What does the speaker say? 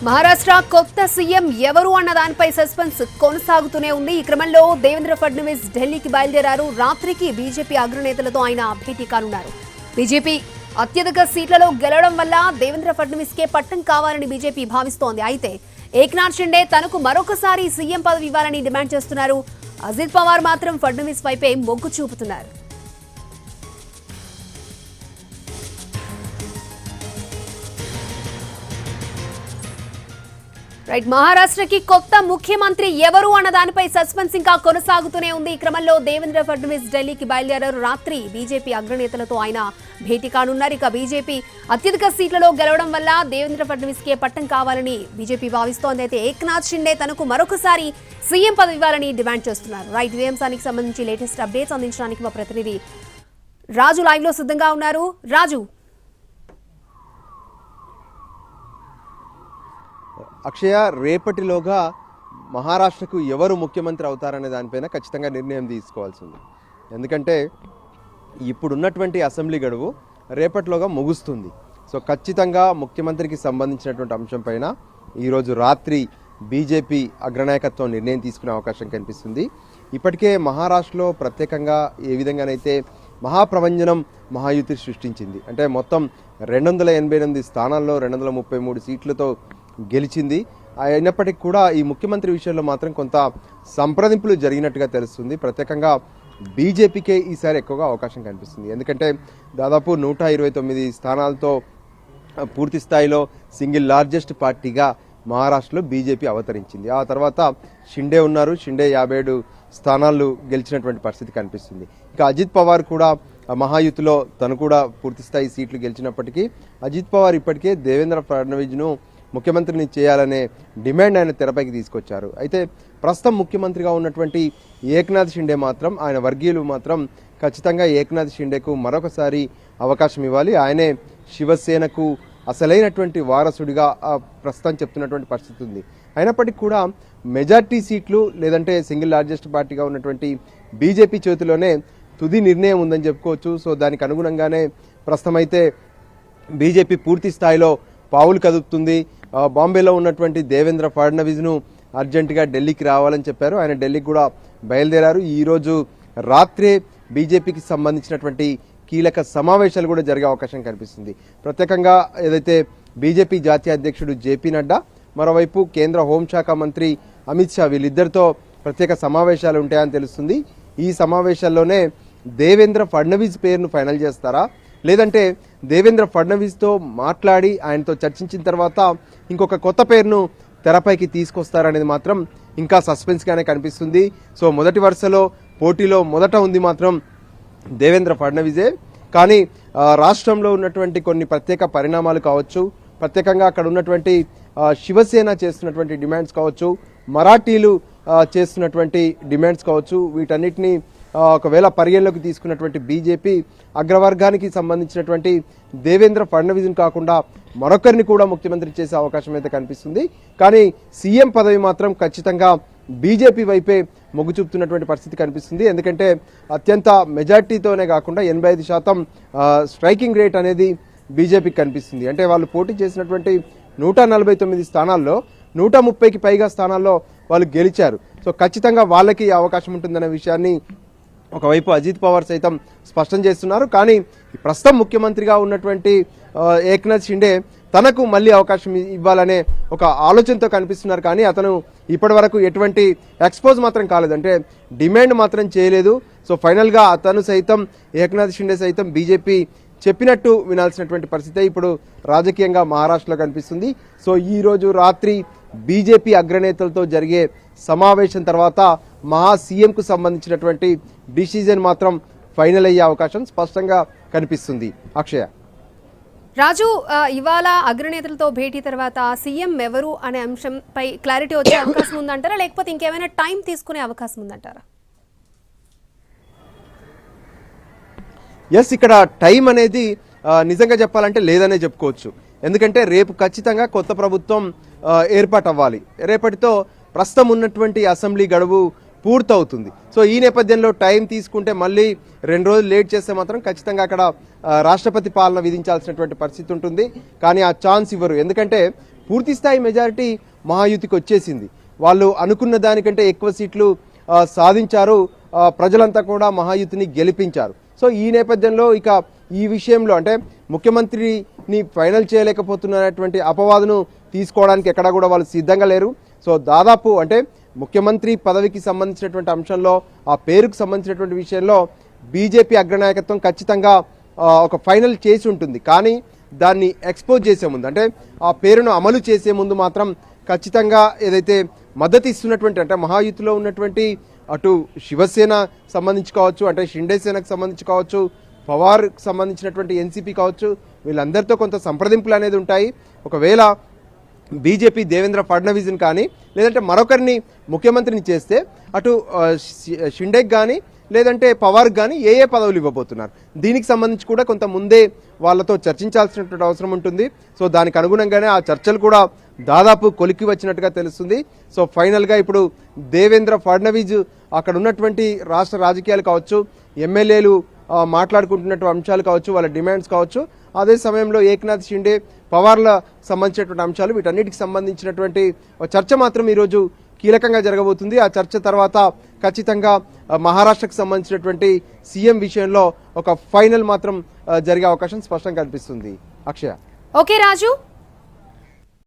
మహారాష్ట్ర కొత్త సీఎం ఎవరు అన్న దానిపై సస్పెన్స్ కొనసాగుతూనే ఉంది. ఈ క్రమంలో దేవేంద్ర ఫడ్నవీస్ ఢిల్లీకి బయలుదేరారు. రాత్రికి బీజేపీ అగ్రనేతలతో ఆయన భేటీ కానున్నారు. బీజేపీ అత్యధిక సీట్లలో గెలవడం వల్ల దేవేంద్ర ఫడ్నవీస్ కే పట్టం కావాలని బీజేపీ భావిస్తోంది. అయితే ఏక్నాథ్ షిండే తనకు మరొకసారి సీఎం పదవి ఇవ్వాలని డిమాండ్ చేస్తున్నారు. అజిత్ పవార్ మాత్రం ఫడ్నవీస్ వైపే మొగ్గు చూపుతున్నారు. రైట్, మహారాష్ట్రకి కొత్త ముఖ్యమంత్రి ఎవరు అన్న దానిపై సస్పెన్స్ ఇంకా కొనసాగుతూనే ఉంది. ఈ క్రమంలో దేవేంద్ర ఫడ్నవీస్ ఢిల్లీకి బయలుదేరారు. రాత్రి బీజేపీ అగ్రనేతలతో ఆయన భేటీ కానున్నారు. ఇక బీజేపీ అత్యధిక సీట్లలో గెలవడం వల్ల దేవేంద్ర ఫడ్నవీస్ కే పట్టం కావాలని బీజేపీ భావిస్తోంది. అయితే ఏక్నాథ్ షిండే తనకు మరొకసారి సీఎం పదవి ఇవ్వాలని డిమాండ్ చేస్తున్నారు. రైట్, ఇదే అంశానికి సంబంధించి లేటెస్ట్ అప్డేట్స్ అందించడానికి మా ప్రతినిధి రాజు లైవ్ లో సిద్ధంగా ఉన్నారు. రాజు, అక్షయ, రేపటిలోగా మహారాష్ట్రకు ఎవరు ముఖ్యమంత్రి అవుతారనే దానిపైన ఖచ్చితంగా నిర్ణయం తీసుకోవాల్సి ఉంది. ఎందుకంటే ఇప్పుడున్నటువంటి అసెంబ్లీ గడువు రేపటిలోగా ముగుస్తుంది. సో ఖచ్చితంగా ముఖ్యమంత్రికి సంబంధించినటువంటి అంశం పైన ఈరోజు రాత్రి బీజేపీ అగ్రనాయకత్వం నిర్ణయం తీసుకునే అవకాశం కనిపిస్తుంది. ఇప్పటికే మహారాష్ట్రలో ప్రత్యేకంగా ఏ విధంగానైతే మహాప్రభంజనం మహాయుతి సృష్టించింది. అంటే మొత్తం 288 స్థానాల్లో 233 సీట్లతో గెలిచింది. అయినప్పటికీ కూడా ఈ ముఖ్యమంత్రి విషయంలో మాత్రం కొంత సంప్రదింపులు జరిగినట్టుగా తెలుస్తుంది. ప్రత్యేకంగా బీజేపీకే ఈసారి ఎక్కువగా అవకాశం కనిపిస్తుంది. ఎందుకంటే దాదాపు 129 స్థానాలతో పూర్తి స్థాయిలో సింగిల్ లార్జెస్ట్ పార్టీగా మహారాష్ట్రలో బీజేపీ అవతరించింది. ఆ తర్వాత షిండే ఉన్నారు. షిండే 57 స్థానాలు గెలిచినటువంటి పరిస్థితి కనిపిస్తుంది. ఇక అజిత్ పవార్ కూడా మహాయుతిలో తను కూడా పూర్తిస్థాయి సీట్లు గెలిచినప్పటికీ అజిత్ పవార్ ఇప్పటికే దేవేంద్ర ఫడ్నవీస్ను ముఖ్యమంత్రిని చేయాలనే డిమాండ్ ఆయన తెరపైకి తీసుకొచ్చారు. అయితే ప్రస్తుతం ముఖ్యమంత్రిగా ఉన్నటువంటి ఏక్నాథ్ షిండే మాత్రం, ఆయన వర్గీయులు మాత్రం ఖచ్చితంగా ఏక్నాథ్ షిండేకు మరొకసారి అవకాశం ఇవ్వాలి, ఆయనే శివసేనకు అసలైనటువంటి వారసుడిగా ప్రస్తుతం చెప్తున్నటువంటి పరిస్థితి ఉంది. అయినప్పటికీ కూడా మెజార్టీ సీట్లు లేదంటే సింగిల్ లార్జెస్ట్ పార్టీగా ఉన్నటువంటి బీజేపీ చేతిలోనే తుది నిర్ణయం ఉందని చెప్పుకోవచ్చు. సో దానికి అనుగుణంగానే ప్రస్తుతం అయితే బీజేపీ పూర్తి స్థాయిలో పావులు కదుపుతుంది. బాంబేలో ఉన్నటువంటి దేవేంద్ర ఫడ్నవీస్ను అర్జెంటుగా ఢిల్లీకి రావాలని చెప్పారు. ఆయన ఢిల్లీకి కూడా బయలుదేరారు. ఈరోజు రాత్రే బీజేపీకి సంబంధించినటువంటి కీలక సమావేశాలు కూడా జరిగే అవకాశం కనిపిస్తుంది. ప్రత్యేకంగా ఏదైతే బీజేపీ జాతీయ అధ్యక్షుడు జేపీ నడ్డా, మరోవైపు కేంద్ర హోంశాఖ మంత్రి అమిత్ షా, వీళ్ళిద్దరితో ప్రత్యేక సమావేశాలు ఉంటాయని తెలుస్తుంది. ఈ సమావేశాల్లోనే దేవేంద్ర ఫడ్నవీస్ పేరును ఫైనల్ చేస్తారా, లేదంటే దేవేంద్ర ఫడ్నవీస్తో మాట్లాడి ఆయనతో చర్చించిన తర్వాత ఇంకొక కొత్త పేరును తెరపైకి తీసుకొస్తారనేది మాత్రం ఇంకా సస్పెన్స్గానే కనిపిస్తుంది. సో మొదటి వరుసలో పోటీలో మొదట ఉంది మాత్రం దేవేంద్ర ఫడ్నవీసే. కానీ రాష్ట్రంలో ఉన్నటువంటి కొన్ని ప్రత్యేక పరిణామాలు కావచ్చు, ప్రత్యేకంగా అక్కడ ఉన్నటువంటి శివసేన చేస్తున్నటువంటి డిమాండ్స్ కావచ్చు, మరాఠీలు చేస్తున్నటువంటి డిమాండ్స్ కావచ్చు, వీటన్నిటినీ ఒకవేళ పరిగణలోకి తీసుకున్నటువంటి బీజేపీ అగ్రవర్గానికి సంబంధించినటువంటి దేవేంద్ర ఫడ్నవీస్ను కాకుండా మరొకరిని కూడా ముఖ్యమంత్రి చేసే అవకాశం అయితే కనిపిస్తుంది. కానీ సీఎం పదవి మాత్రం ఖచ్చితంగా బీజేపీ వైపే మొగ్గు చూపుతున్నటువంటి పరిస్థితి కనిపిస్తుంది. ఎందుకంటే అత్యంత మెజార్టీతోనే కాకుండా 85% స్ట్రైకింగ్ రేట్ అనేది బీజేపీకి కనిపిస్తుంది. అంటే వాళ్ళు పోటీ చేసినటువంటి 149 స్థానాల్లో 130కి పైగా స్థానాల్లో వాళ్ళు గెలిచారు. సో ఖచ్చితంగా వాళ్ళకి అవకాశం ఉంటుందనే విషయాన్ని ఒకవైపు అజిత్ పవార్ సైతం స్పష్టం చేస్తున్నారు. కానీ ప్రస్తుతం ముఖ్యమంత్రిగా ఉన్నటువంటి ఏక్నాథ్ షిండే తనకు మళ్ళీ అవకాశం ఇవ్వాలనే ఒక ఆలోచనతో కనిపిస్తున్నారు. కానీ అతను ఇప్పటి వరకు ఎటువంటి ఎక్స్పోజ్ మాత్రం కాలేదు, అంటే డిమాండ్ మాత్రం చేయలేదు. సో ఫైనల్గా అతను సైతం, ఏక్నాథ్ షిండే సైతం బీజేపీ చెప్పినట్టు వినాల్సినటువంటి పరిస్థితి ఇప్పుడు రాజకీయంగా మహారాష్ట్రలో కనిపిస్తుంది. సో ఈరోజు రాత్రి బీజేపీ అగ్రనేతలతో జరిగే సమావేశం తర్వాత మహా సీఎంకు సంబంధించినటువంటి డిసిజన్ మాత్రం ఫైనల్ అయ్యే అవకాశం స్పష్టంగా కనిపిస్తుంది. అక్షయ, రాజు, ఇవాళ అగ్రనేతలతో భేటీ తర్వాత సీఎం ఎవరు అనే అంశంపై క్లారిటీ వచ్చే అవకాశం ఉందంటారా, లేకపోతే ఇంకేమైనా టైం తీసుకునే అవకాశం ఉందంటారా? ఎస్, ఇక్కడ టైం అనేది నిజంగా చెప్పాలంటే లేదనే చెప్పుకోవచ్చు. ఎందుకంటే రేపు ఖచ్చితంగా కొత్త ప్రభుత్వం ఏర్పాటు అవ్వాలి. రేపటితో ప్రస్తుతం ఉన్నటువంటి అసెంబ్లీ గడువు పూర్తవుతుంది. సో ఈ నేపథ్యంలో టైం తీసుకుంటే మళ్ళీ 2 రోజులు లేట్ చేస్తే మాత్రం ఖచ్చితంగా అక్కడ రాష్ట్రపతి పాలన విధించాల్సినటువంటి పరిస్థితి ఉంటుంది. కానీ ఆ ఛాన్స్ ఇవ్వరు. ఎందుకంటే పూర్తి స్థాయి మెజారిటీ మహాయుతికి వచ్చేసింది. వాళ్ళు అనుకున్న దానికంటే ఎక్కువ సీట్లు సాధించారు. ప్రజలంతా కూడా మహాయుతిని గెలిపించారు. సో ఈ నేపథ్యంలో ఇక ఈ విషయంలో అంటే ముఖ్యమంత్రిని ఫైనల్ చేయలేకపోతున్నటువంటి అపవాదును తీసుకోవడానికి ఎక్కడా కూడా వాళ్ళు సిద్ధంగా లేరు. సో దాదాపు అంటే ముఖ్యమంత్రి పదవికి సంబంధించినటువంటి అంశంలో ఆ పేరుకు సంబంధించినటువంటి విషయంలో బీజేపీ అగ్రనాయకత్వం ఖచ్చితంగా ఒక ఫైనల్ చేసి ఉంటుంది. కానీ దాన్ని ఎక్స్పోజ్ చేసే ముందు అంటే ఆ పేరును అమలు చేసే ముందు మాత్రం ఖచ్చితంగా ఏదైతే మద్దతు ఇస్తున్నటువంటి అంటే మహాయుతిలో ఉన్నటువంటి అటు శివసేన సంబంధించి కావచ్చు, అంటే షిండే సేనకు సంబంధించి కావచ్చు, పవార్కి సంబంధించినటువంటి ఎన్సీపీ కావచ్చు, వీళ్ళందరితో కొంత సంప్రదింపులు అనేది ఉంటాయి. ఒకవేళ బీజేపీ దేవేంద్ర ఫడ్నవీస్ని కానీ లేదంటే మరొకరిని ముఖ్యమంత్రిని చేస్తే అటు షిండేకి కానీ లేదంటే పవార్కి కానీ ఏ పదవులు ఇవ్వబోతున్నారు, దీనికి సంబంధించి కూడా కొంత ముందే వాళ్ళతో చర్చించాల్సినటువంటి అవసరం ఉంటుంది. సో దానికి అనుగుణంగానే ఆ చర్చలు కూడా దాదాపు కొలిక్కి వచ్చినట్టుగా తెలుస్తుంది. సో ఫైనల్గా ఇప్పుడు దేవేంద్ర ఫడ్నవీస్ అక్కడ ఉన్నటువంటి రాష్ట్ర రాజకీయాలు కావచ్చు, ఎమ్మెల్యేలు మాట్లాడుకుంటున్నటువంటి అంశాలు కావచ్చు, వాళ్ళ డిమాండ్స్ కావచ్చు, అదే సమయంలో ఏక్నాథ్ షిండే పవార్ల సంబంధించినటువంటి అంశాలు, వీటన్నిటికి సంబంధించినటువంటి చర్చ మాత్రం ఈరోజు కీలకంగా జరగబోతుంది. ఆ చర్చ తర్వాత ఖచ్చితంగా మహారాష్ట్రకు సంబంధించినటువంటి సీఎం విషయంలో ఒక ఫైనల్ మాత్రం జరిగే అవకాశం స్పష్టంగా కనిపిస్తుంది. అక్షయ. ఓకే రాజు.